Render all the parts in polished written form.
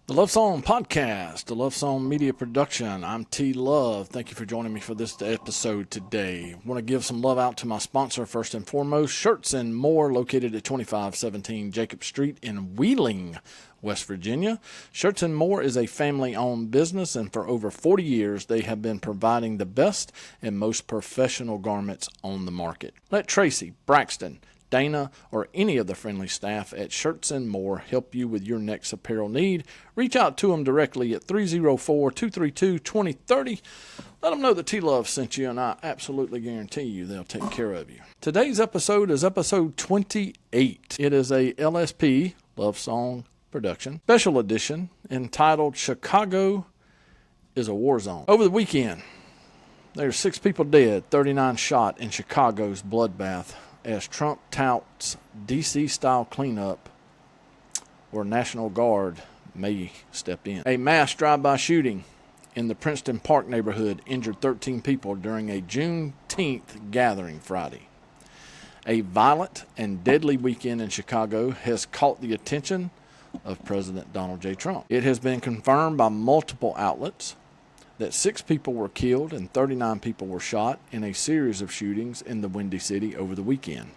The Love Song Podcast, the Love Song Media Production. I'm T Love. Thank you for joining me for this episode today. I want to give some love out to my sponsor first and foremost, Shirts and More, located at 2517 Jacob Street in Wheeling, West Virginia. Shirts and More is a family-owned business, and for over 40 years, they have been providing the best and most professional garments on the market. Let Tracy, Braxton, Dana, or any of the friendly staff at Shirts and More help you with your next apparel need. Reach out to them directly at 304-232-2030. Let them know that T-Love sent you, and I absolutely guarantee you they'll take care of you. Today's episode is episode 28. It is a LSP, Love Song Production, special edition entitled Chicago is a War Zone. Over the weekend, there's 6 people dead, 39 shot in Chicago's bloodbath, as Trump touts D.C.-style cleanup where National Guard may step in. A mass drive-by shooting in the Princeton Park neighborhood injured 13 people during a Juneteenth gathering Friday. A violent and deadly weekend in Chicago has caught the attention of President Donald J. Trump. It has been confirmed by multiple outlets that 6 people were killed and 39 people were shot in a series of shootings in the Windy City over the weekend.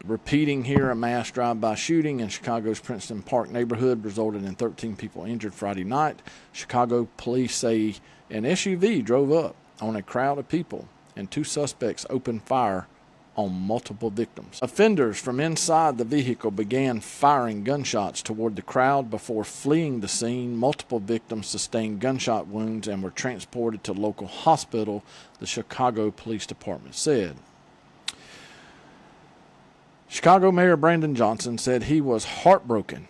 Repeating here, a mass drive-by shooting in Chicago's Princeton Park neighborhood resulted in 13 people injured Friday night. Chicago police say an SUV drove up on a crowd of people and 2 suspects opened fire on multiple victims. Offenders from inside the vehicle began firing gunshots toward the crowd before fleeing the scene. Multiple victims sustained gunshot wounds and were transported to local hospital, the Chicago Police Department said. Chicago Mayor Brandon Johnson said he was heartbroken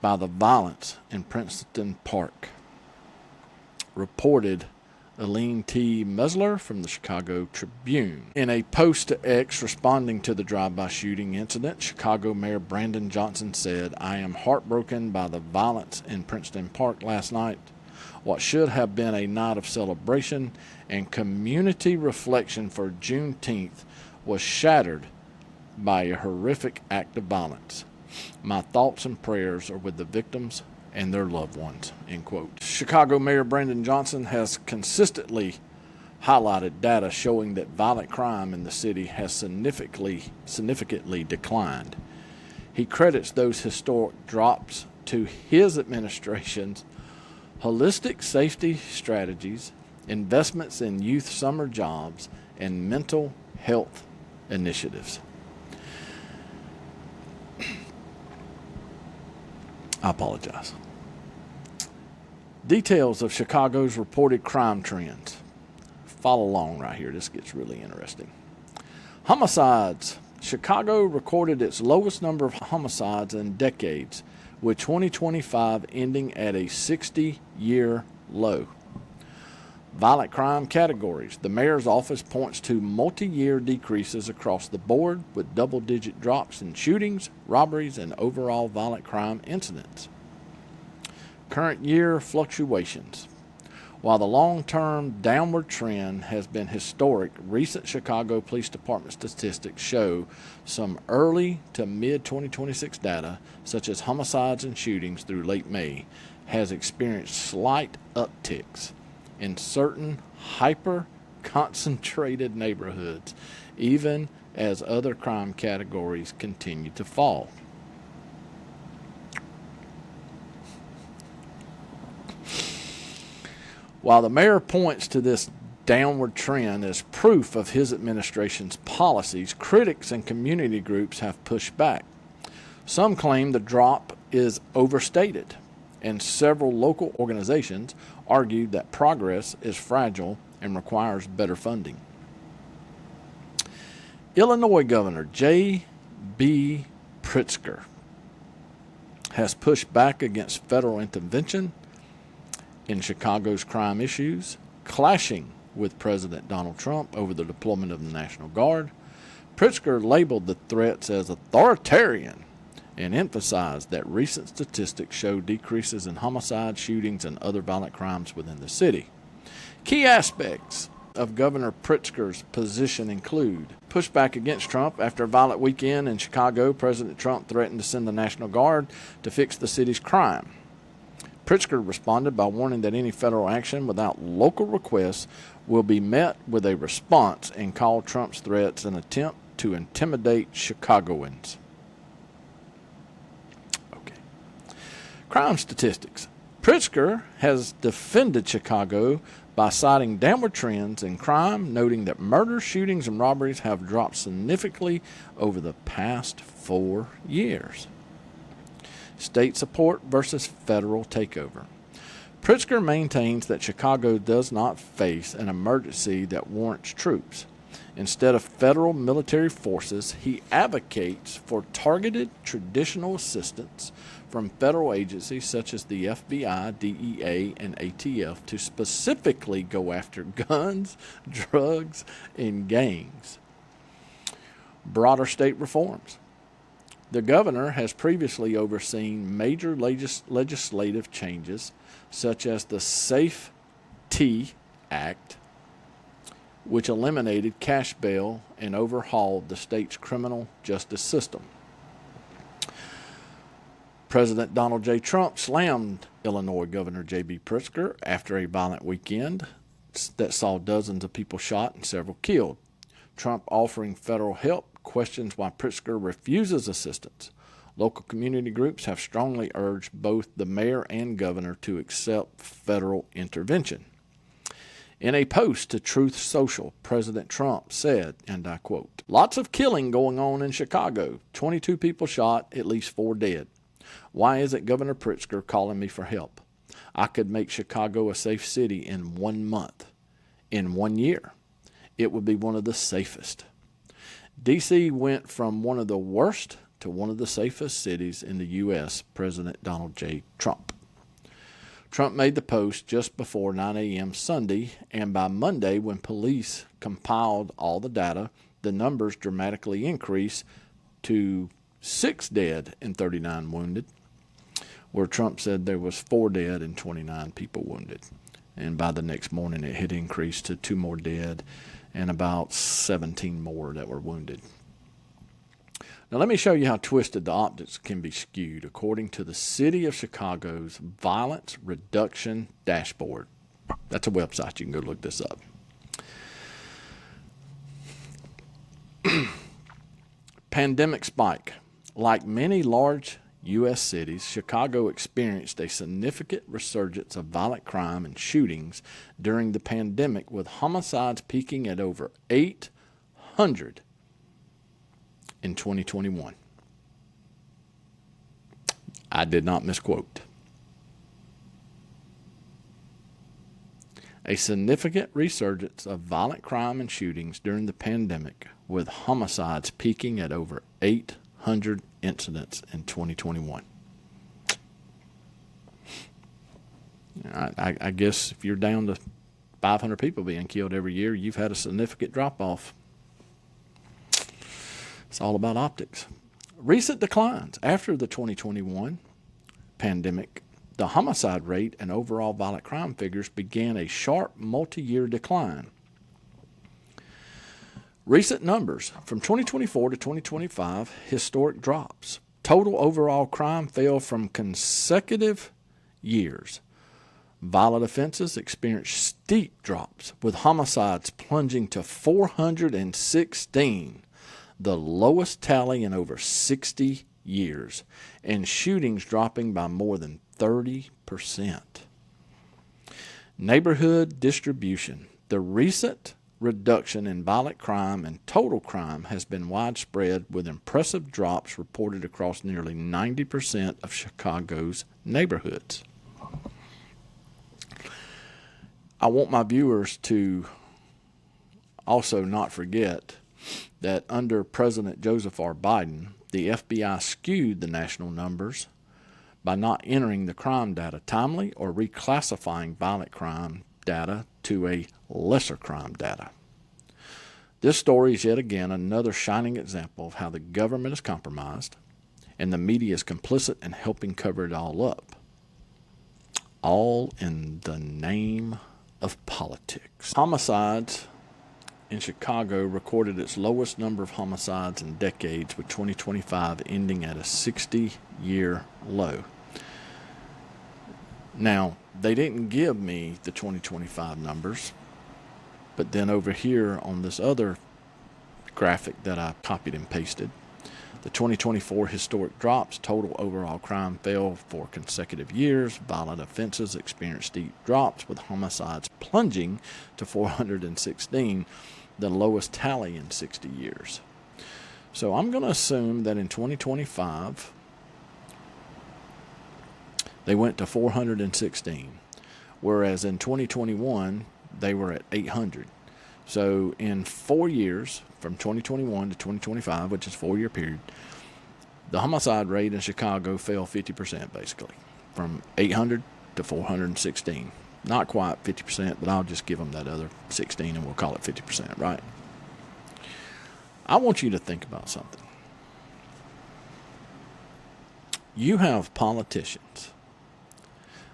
by the violence in Princeton Park. Reported Eileen T. Mesler from the Chicago Tribune. In a post to X responding to the drive-by shooting incident, Chicago Mayor Brandon Johnson said, "I am heartbroken by the violence in Princeton Park last night. What should have been a night of celebration and community reflection for Juneteenth was shattered by a horrific act of violence. My thoughts and prayers are with the victims and their loved ones," end quote. Chicago Mayor Brandon Johnson has consistently highlighted data showing that violent crime in the city has significantly declined. He credits those historic drops to his administration's holistic safety strategies, investments in youth summer jobs, and mental health initiatives. I apologize. Details of Chicago's reported crime trends. Follow along right here. This gets really interesting. Homicides. Chicago recorded its lowest number of homicides in decades, with 2025 ending at a 60-year low. Violent crime categories. The mayor's office points to multi-year decreases across the board, with double-digit drops in shootings, robberies, and overall violent crime incidents. Current year fluctuations. While the long-term downward trend has been historic, recent Chicago Police Department statistics show some early to mid-2026 data, such as homicides and shootings through late May, has experienced slight upticks in certain hyper-concentrated neighborhoods, even as other crime categories continue to fall. While the mayor points to this downward trend as proof of his administration's policies, critics and community groups have pushed back. Some claim the drop is overstated, and several local organizations argued that progress is fragile and requires better funding. Illinois Governor J.B. Pritzker has pushed back against federal intervention in Chicago's crime issues, clashing with President Donald Trump over the deployment of the National Guard. Pritzker labeled the threats as authoritarian and emphasized that recent statistics show decreases in homicide, shootings, and other violent crimes within the city. Key aspects of Governor Pritzker's position include pushback against Trump. After a violent weekend in Chicago, President Trump threatened to send the National Guard to fix the city's crime. Pritzker responded by warning that any federal action without local requests will be met with a response and called Trump's threats an attempt to intimidate Chicagoans. Okay. Crime statistics. Pritzker has defended Chicago by citing downward trends in crime, noting that murders, shootings, and robberies have dropped significantly over the past 4 years. State support versus federal takeover. Pritzker maintains that Chicago does not face an emergency that warrants troops. Instead of federal military forces, he advocates for targeted traditional assistance from federal agencies such as the FBI, DEA, and ATF to specifically go after guns, drugs, and gangs. Broader state reforms. The governor has previously overseen major legislative changes such as the SAFE-T Act, which eliminated cash bail and overhauled the state's criminal justice system. President Donald J. Trump slammed Illinois Governor J.B. Pritzker after a violent weekend that saw dozens of people shot and several killed. Trump offering federal help questions why Pritzker refuses assistance. Local community groups have strongly urged both the mayor and governor to accept federal intervention. In a post to Truth Social, President Trump said, and I quote, "Lots of killing going on in Chicago. 22 people shot, at least 4 dead. Why isn't Governor Pritzker calling me for help? I could make Chicago a safe city in 1 month. In 1 year, it would be one of the safest." D.C. went from one of the worst to one of the safest cities in the U.S., President Donald J. Trump. Trump made the post just before 9 a.m. Sunday, and by Monday, when police compiled all the data, the numbers dramatically increased to 6 dead and 39 wounded, where Trump said there was 4 dead and 29 people wounded. And by the next morning, it had increased to 2 more dead and about 17 more that were wounded. Now let me show you how twisted the optics can be skewed according to the City of Chicago's Violence Reduction Dashboard. That's a website. You can go look this up. Pandemic spike. Like many large U.S. cities, Chicago experienced a significant resurgence of violent crime and shootings during the pandemic, with homicides peaking at over 800 in 2021. I did not misquote. A significant resurgence of violent crime and shootings during the pandemic, with homicides peaking at over 800 incidents in 2021. I guess if you're down to 500 people being killed every year, you've had a significant drop-off. It's all about optics. Recent declines. After the 2021 pandemic, the homicide rate and overall violent crime figures began a sharp multi-year decline. Recent numbers from 2024 to 2025, historic drops. Total overall crime fell from consecutive years. Violent offenses experienced steep drops, with homicides plunging to 416, the lowest tally in over 60 years, and shootings dropping by more than 30%. Neighborhood distribution. The recent reduction in violent crime and total crime has been widespread, with impressive drops reported across nearly 90% of Chicago's neighborhoods. I want my viewers to also not forget that under President Joseph R. Biden, the FBI skewed the national numbers by not entering the crime data timely or reclassifying violent crime data to a lesser crime data. This story is yet again another shining example of how the government is compromised and the media is complicit in helping cover it all up, all in the name of politics. Homicides in Chicago recorded its lowest number of homicides in decades, with 2025 ending at a 60-year low. Now, they didn't give me the 2025 numbers, but then over here on this other graphic that I copied and pasted, the 2024 historic drops, total overall crime fell for consecutive years. Violent offenses experienced steep drops, with homicides plunging to 416, the lowest tally in 60 years. So I'm going to assume that in 2025, they went to 416, whereas in 2021, they were at 800. So in 4 years, from 2021 to 2025, which is a 4-year period, the homicide rate in Chicago fell 50%, basically, from 800 to 416. Not quite 50%, but I'll just give them that other 16 and we'll call it 50%, right? I want you to think about something. You have politicians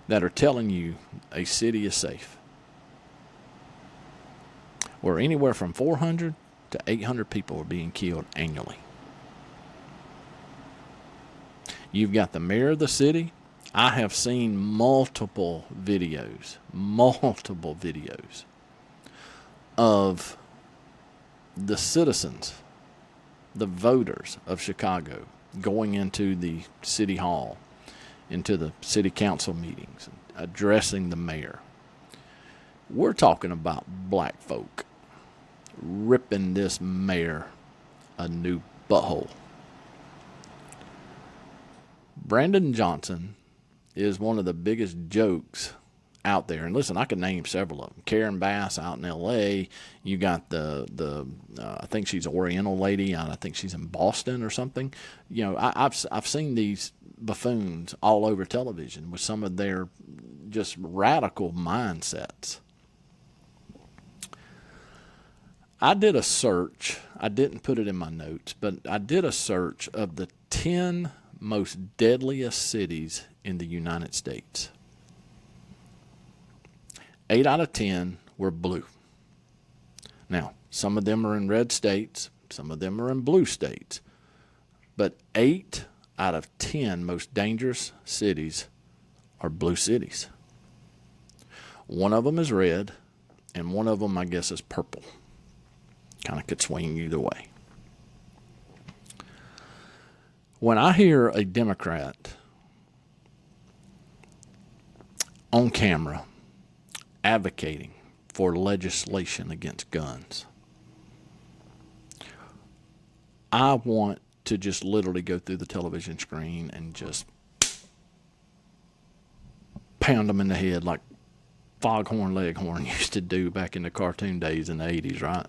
that are telling you a city is safe, where anywhere from 400 to 800 people are being killed annually. You've got the mayor of the city. I have seen multiple videos of the citizens, the voters of Chicago, going into the city hall, into the city council meetings, addressing the mayor. We're talking about black folk ripping this mayor a new butthole. Brandon Johnson is one of the biggest jokes out there. And listen, I could name several of them. Karen Bass out in L.A. You got the I think she's an Oriental lady. I think she's in Boston or something. You know, I've seen these buffoons all over television with some of their just radical mindsets. I did a search. I didn't put it in my notes, but I did a search of the 10 most deadliest cities in the United States. 8 out of 10 were blue. Now, some of them are in red states, some of them are in blue states, but 8 out of 10 most dangerous cities are blue cities. One of them is red, and one of them, I guess, is purple. Kind of could swing either way. When I hear a Democrat on camera advocating for legislation against guns, I want to just literally go through the television screen and just pound them in the head like Foghorn Leghorn used to do back in the cartoon days in the 80s, right?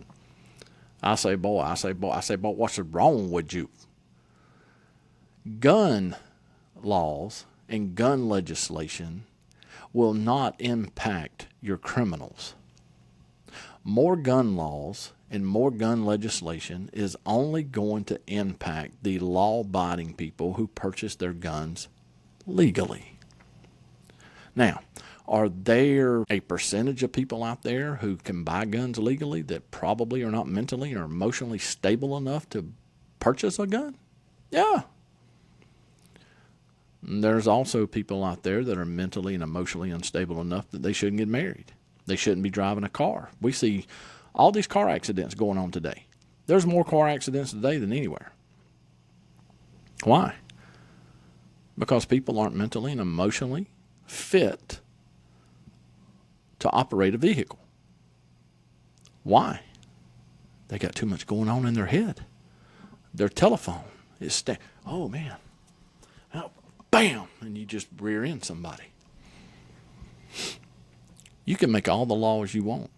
I say, boy, what's wrong with you? Gun laws and gun legislation will not impact your criminals. More gun laws and more gun legislation is only going to impact the law-abiding people who purchase their guns legally. Now, are there a percentage of people out there who can buy guns legally that probably are not mentally or emotionally stable enough to purchase a gun? Yeah. There's also people out there that are mentally and emotionally unstable enough that they shouldn't get married. They shouldn't be driving a car. We see all these car accidents going on today. There's more car accidents today than anywhere. Why? Because people aren't mentally and emotionally fit to operate a vehicle. Why? They got too much going on in their head. Their telephone is oh man, oh, bam, and you just rear end somebody. You can make all the laws you want.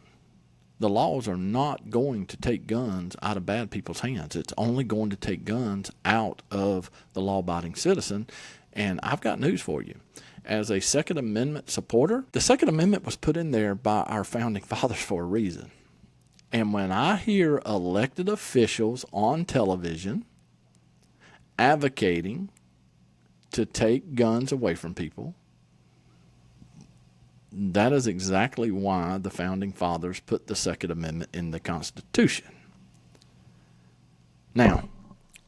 The laws are not going to take guns out of bad people's hands. It's only going to take guns out of the law-abiding citizen. And I've got news for you. As a Second Amendment supporter, the Second Amendment was put in there by our founding fathers for a reason. And when I hear elected officials on television advocating to take guns away from people, That is exactly why the Founding Fathers put the Second Amendment in the Constitution. Now,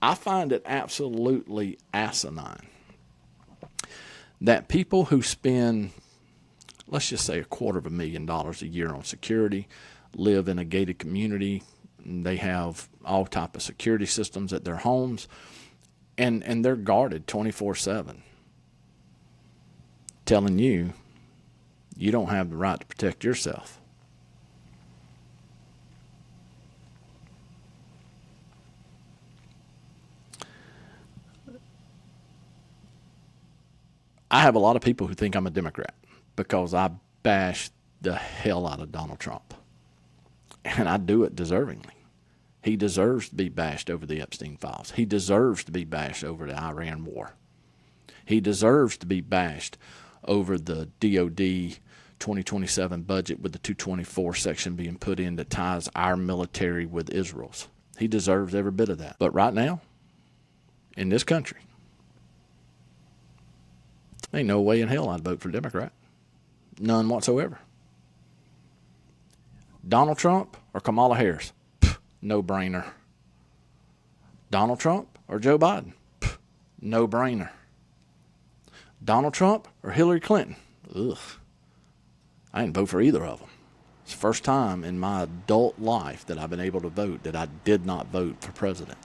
I find it absolutely asinine that people who spend, let's just say, $250,000 a year on security, live in a gated community, they have all type of security systems at their homes, and they're guarded 24/7, telling you you don't have the right to protect yourself. I have a lot of people who think I'm a Democrat because I bash the hell out of Donald Trump. And I do it deservingly. He deserves to be bashed over the Epstein files. He deserves to be bashed over the Iran war. He deserves to be bashed over the DOD 2027 budget with the 224 section being put in that ties our military with Israel's. He deserves every bit of that. But right now, in this country, ain't no way in hell I'd vote for Democrat. None whatsoever. Donald Trump or Kamala Harris? No brainer. Donald Trump or Joe Biden? No brainer. Donald Trump or Hillary Clinton? Ugh. I didn't vote for either of them. It's the first time in my adult life that I've been able to vote that I did not vote for president.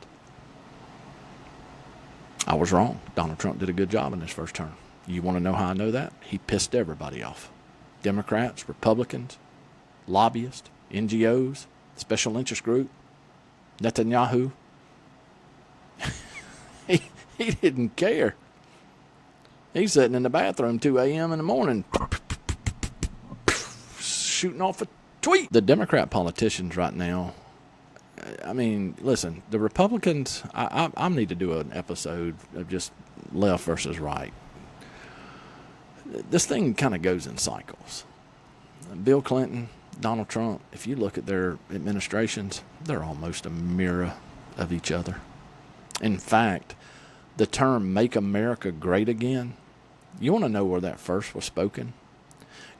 I was wrong. Donald Trump did a good job in his first term. You want to know how I know that? He pissed everybody off. Democrats, Republicans, lobbyists, NGOs, special interest group, Netanyahu. he didn't care. He's sitting in the bathroom 2 a.m. in the morning shooting off a tweet. The Democrat politicians right now, I mean, listen, the Republicans, I need to do an episode of just left versus right. This thing kind of goes in cycles. Bill Clinton, Donald Trump, if you look at their administrations, they're almost a mirror of each other. In fact, the term "Make America Great Again," you want to know where that first was spoken?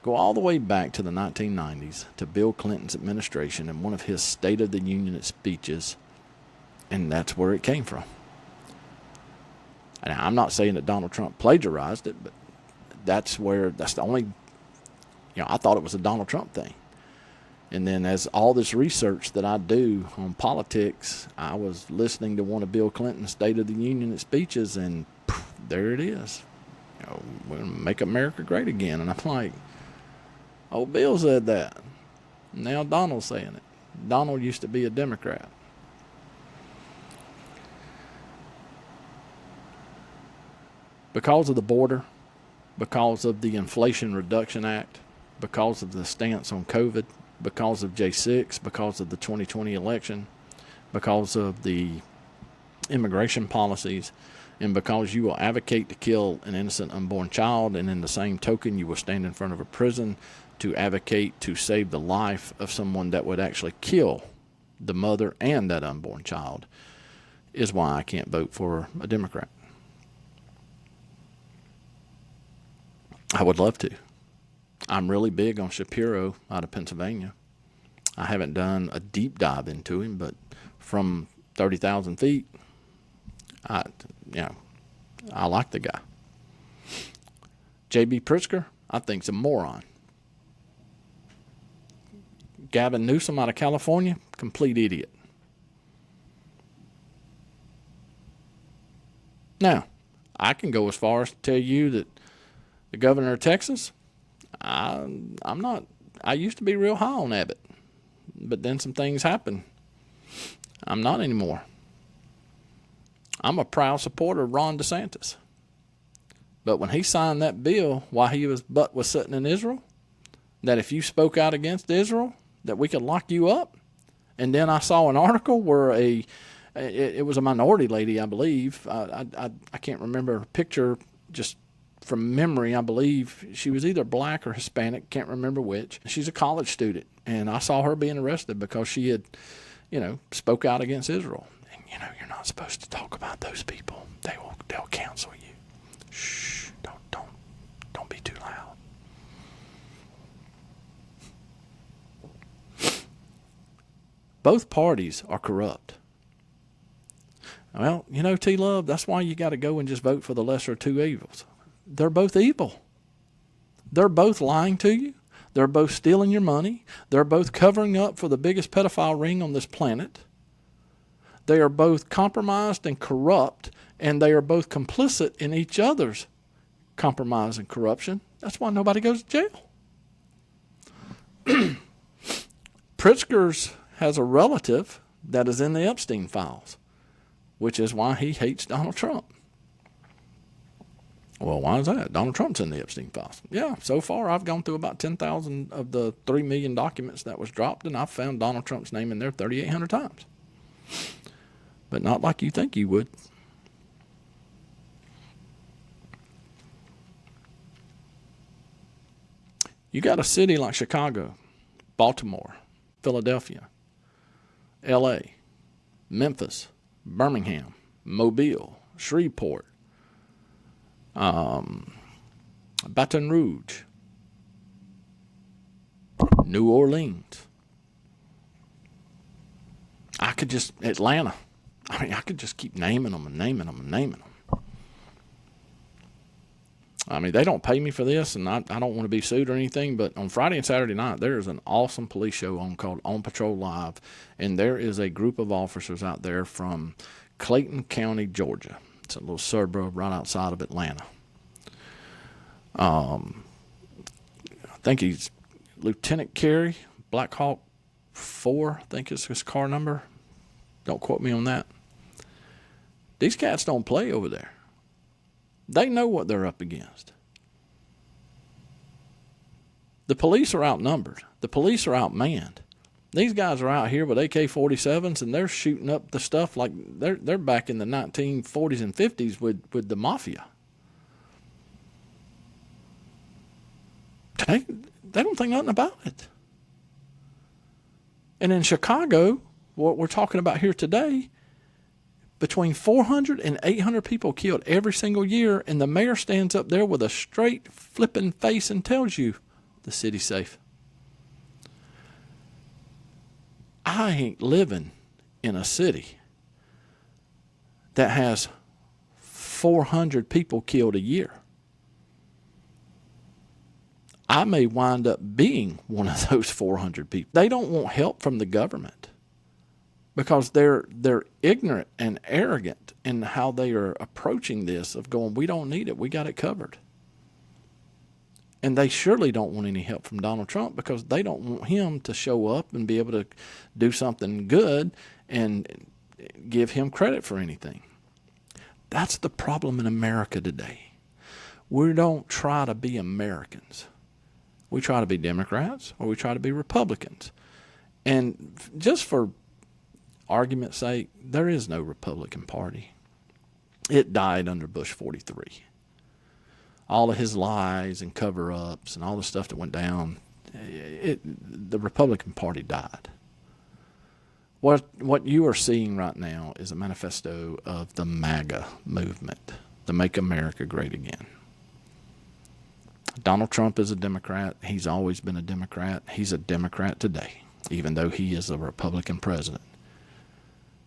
Go all the way back to the 1990s to Bill Clinton's administration and one of his State of the Union speeches, and that's where it came from. And I'm not saying that Donald Trump plagiarized it, but that's the only, I thought it was a Donald Trump thing. And then as all this research that I do on politics, I was listening to one of Bill Clinton's State of the Union speeches, and there it is. We're going to make America great again. And I'm like, oh, Bill said that. Now Donald's saying it. Donald used to be a Democrat. Because of the border, because of the Inflation Reduction Act, because of the stance on COVID, because of J6, because of the 2020 election, because of the immigration policies, and because you will advocate to kill an innocent unborn child, and in the same token you will stand in front of a prison to advocate to save the life of someone that would actually kill the mother and that unborn child, is why I can't vote for a Democrat. I would love to. I'm really big on Shapiro out of Pennsylvania. I haven't done a deep dive into him, but from 30,000 feet, I like the guy. J.B. Pritzker, I think's a moron. Gavin Newsom out of California, complete idiot. Now, I can go as far as to tell you that the governor of Texas, I used to be real high on Abbott, but then some things happened. I'm not anymore. I'm a proud supporter of Ron DeSantis. But when he signed that bill while his butt was sitting in Israel, that if you spoke out against Israel, that we could lock you up. And then I saw an article where it was a minority lady, I believe. I can't remember her picture, just from memory. I believe she was either black or Hispanic, can't remember which. She's a college student, and I saw her being arrested because she had, spoke out against Israel. And you're not supposed to talk about those people. They'll cancel you. Shh, don't be too loud. Both parties are corrupt. Well, you know, T-Love, that's why you got to go and just vote for the lesser of two evils. They're both evil. They're both lying to you. They're both stealing your money. They're both covering up for the biggest pedophile ring on this planet. They are both compromised and corrupt, and they are both complicit in each other's compromise and corruption. That's why nobody goes to jail. Pritzker's has a relative that is in the Epstein files, which is why he hates Donald Trump. Well, why is that? Donald Trump's in the Epstein files. Yeah, so far I've gone through about 10,000 of the 3 million documents that was dropped, and I've found Donald Trump's name in there 3,800 times. But not like you think you would. You got a city like Chicago, Baltimore, Philadelphia, L.A., Memphis, Birmingham, Mobile, Shreveport, Baton Rouge, New Orleans. Atlanta. I mean, I could just keep naming them and naming them and naming them. I mean, they don't pay me for this, and I don't want to be sued or anything, but on Friday and Saturday night, there is an awesome police show on called On Patrol Live, and there is a group of officers out there from Clayton County, Georgia. It's a little suburb right outside of Atlanta. I think he's Lieutenant Carey, Black Hawk 4, I think is his car number. Don't quote me on that. These cats don't play over there. They know what they're up against. The police are outnumbered. The police are outmanned. These guys are out here with AK-47s, and they're shooting up the stuff like they're back in the 1940s and 50s with the mafia. They don't think nothing about it. And in Chicago, what we're talking about here today, between 400 and 800 people killed every single year, and the mayor stands up there with a straight flipping face and tells you the city's safe. I ain't living in a city that has 400 people killed a year. I may wind up being one of those 400 people. They don't want help from the government because they're ignorant and arrogant in how they are approaching this of going, we don't need it. We got it covered. And they surely don't want any help from Donald Trump because they don't want him to show up and be able to do something good and give him credit for anything. That's the problem in America today. We don't try to be Americans. We try to be Democrats or we try to be Republicans. And just for argument's sake, there is no Republican Party. It died under Bush 43. All of his lies and cover-ups and all the stuff that went down, the Republican Party died. What you are seeing right now is a manifesto of the MAGA movement, the Make America Great Again. Donald Trump is a Democrat. He's always been a Democrat. He's a Democrat today, even though he is a Republican president.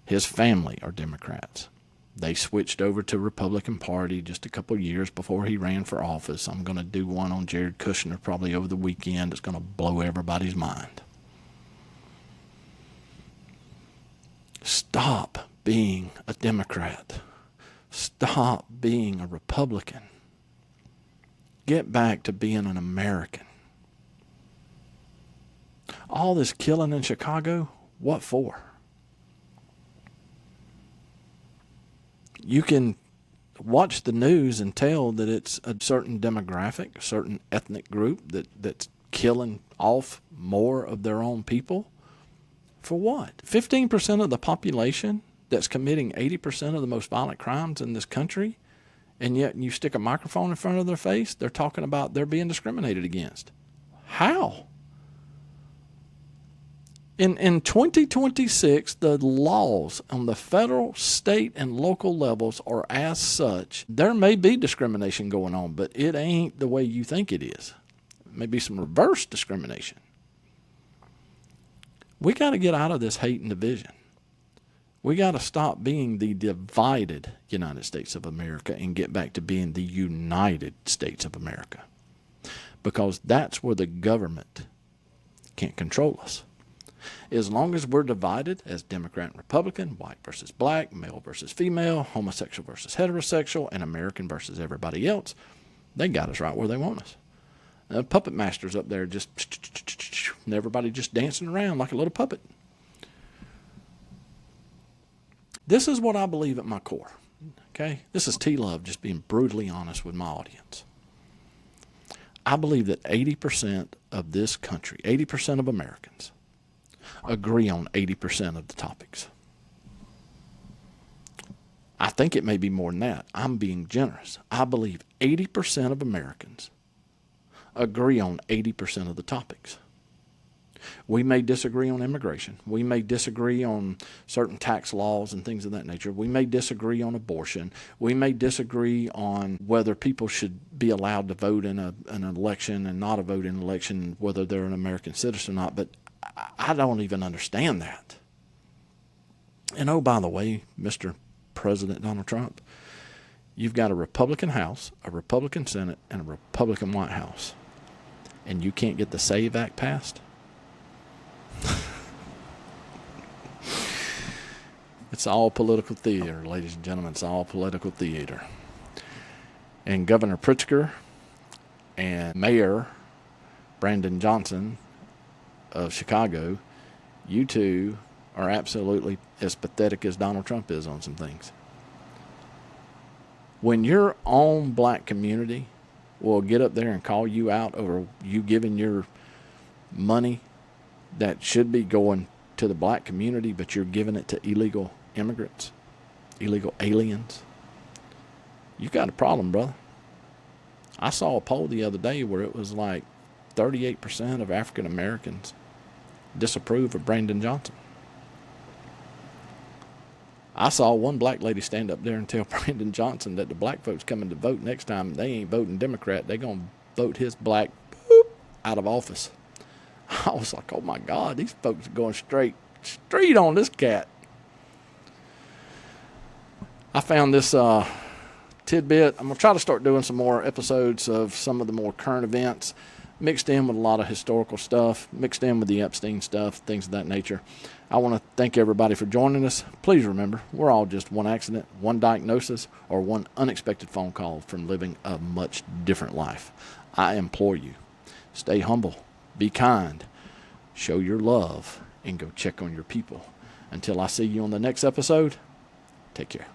His family are Democrats. They switched over to Republican Party just a couple of years before he ran for office. I'm going to do one on Jared Kushner probably over the weekend. It's going to blow everybody's mind. Stop being a Democrat. Stop being a Republican. Get back to being an American. All this killing in Chicago, what for? You can watch the news and tell that it's a certain demographic, a certain ethnic group that's killing off more of their own people. For what? 15% of the population that's committing 80% of the most violent crimes in this country, and yet you stick a microphone in front of their face, they're talking about they're being discriminated against. How? In 2026, the laws on the federal, state, and local levels are as such. There may be discrimination going on, but it ain't the way you think it is. It may be some reverse discrimination. We got to get out of this hate and division. We got to stop being the divided United States of America and get back to being the United States of America. Because that's where the government can't control us. As long as we're divided as Democrat and Republican, white versus black, male versus female, homosexual versus heterosexual, and American versus everybody else, they got us right where they want us. Puppet masters up there just, and everybody just dancing around like a little puppet. This is what I believe at my core. Okay? This is T-Love just being brutally honest with my audience. I believe that 80% of this country, 80% of Americans, agree on 80% of the topics. I think it may be more than that. I'm being generous. I believe 80% of Americans agree on 80% of the topics. We may disagree on immigration. We may disagree on certain tax laws and things of that nature. We may disagree on abortion. We may disagree on whether people should be allowed to vote in an election and not vote in an election, whether they're an American citizen or not. But I don't even understand that. And oh, by the way, Mr. President Donald Trump, you've got a Republican House, a Republican Senate, and a Republican White House. And you can't get the SAVE Act passed? It's all political theater, ladies and gentlemen. It's all political theater. And Governor Pritzker and Mayor Brandon Johnson of Chicago, you two are absolutely as pathetic as Donald Trump is on some things. When your own black community will get up there and call you out over you giving your money that should be going to the black community, but you're giving it to illegal immigrants, illegal aliens, you got a problem, brother. I saw a poll the other day where it was like 38% of African Americans disapprove of Brandon Johnson. I saw one black lady stand up there and tell Brandon Johnson that the black folks coming to vote next time, they ain't voting Democrat. They're going to vote his black out of office. I was like, oh, my God, these folks are going straight on this cat. I found this tidbit. I'm going to try to start doing some more episodes of some of the more current events, mixed in with a lot of historical stuff, mixed in with the Epstein stuff, things of that nature. I want to thank everybody for joining us. Please remember, we're all just one accident, one diagnosis, or one unexpected phone call from living a much different life. I implore you, stay humble, be kind, show your love, and go check on your people. Until I see you on the next episode, take care.